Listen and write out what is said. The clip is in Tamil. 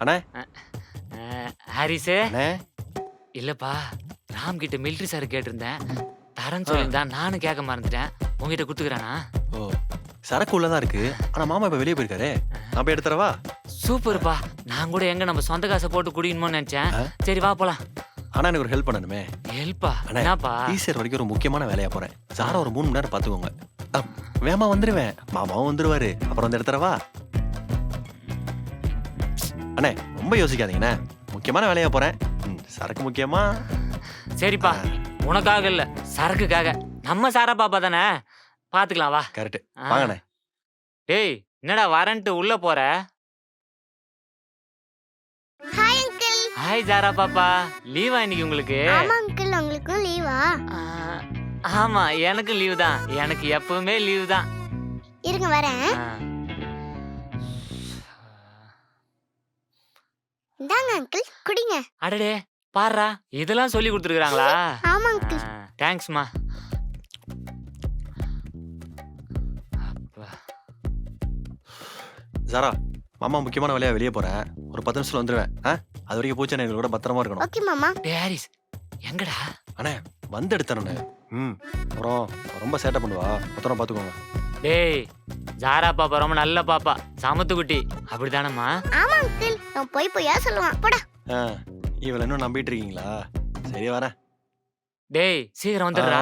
அண்ணே ஹாரிஸு அண்ணே இல்லப்பா, ராம் கிட்ட மிலிட்ரி சார் கேட்டிருந்தேன், தரேன்னு சொல்லியிருந்தா. நானும் கேட்க மறந்துட்டேன். உங்ககிட்ட கொடுத்துக்கிறானா? ஓ சரக்கு உள்ளதான் இருக்கு. ஆனா மாமா இப்ப வெளியே போயிருக்காரு. நான் போய் எடுத்துறவா? சூப்பர்ப்பா. நான் கூட எங்க நம்ம சொந்த காசை போட்டு குடிக்கணுமோன்னு நினைச்சேன். சரி வா போலாம். ஆனா எனக்கு ஒரு ஹெல்ப் பண்ணணுமே. ஹெல்ப்பா? அண்ணே என்னப்பா? ஈஸியர் வரைக்கும் ஒரு முக்கியமான வேலையா போறேன். சாரா ஒரு 3 மணி நேரம் பாத்துக்கோங்க. வேமா வந்துருவேன். மாமாவும் வந்துருவாரு. அப்புறம் வந்து எடுத்துறவா? அண்ணே ரொம்ப யோசிக்காதீங்கண்ணே. முக்கியமான வேலையா போறேன். சரக்கு முக்கியமா? சரிப்பா, உனக்காக இல்ல, சரக்குக்காக. நம்ம சாரா பாப்பா தானே, பாத்துக்கலாம் வா. கரெக்ட். வாங்கண்ணே. டேய், என்னடா வரேன்ட்டு உள்ள போற? Hi uncle. ஹாய் ஜாரா பாப்பா, லீவா இன்னைக்கு உங்களுக்கு? ஆமா அங்கிள், உங்களுக்கும் லீவா? ஆமா, எனக்கு லீவு தான். எனக்கு எப்பவுமே லீவு தான். இருங்க வரேன். இந்தாங்க அங்கிள், குடிங்க. அடடே பாருடா, இதெல்லாம் சொல்லி கொடுத்துருக்காங்களா? ஆமா அங்கிள். தேங்க்ஸ்மா. சாரா மாமா முக்கியமான வேலையா வெளியே போறேன். ஒரு 10 நிமிஷத்துல வந்துருவேன். அது வரைக்கும் பூச்சா எங்க கூட பத்திரமா இருக்கணும். ஓகே மாமா. டேய் ஹாரிஸ், எங்கடா? அண்ணே வந்து எடுத்தனே. அப்புறம் ரொம்ப சேட்டை பண்ணுவா. பத்திரம் பாத்துக்கோங்க. டேய், ஜாரா பாப்பா ரொம்ப நல்ல பாப்பா, சமத்து குட்டி. அப்படிதானம்மா? ஆமா அங்கிள், நான் பொய்யா சொல்லுவான். போடா. இவள இன்னும் நம்பிட்டு இருக்கீங்களா? சரி வரேன். டேய் சீக்கிரம் வந்துடுறா.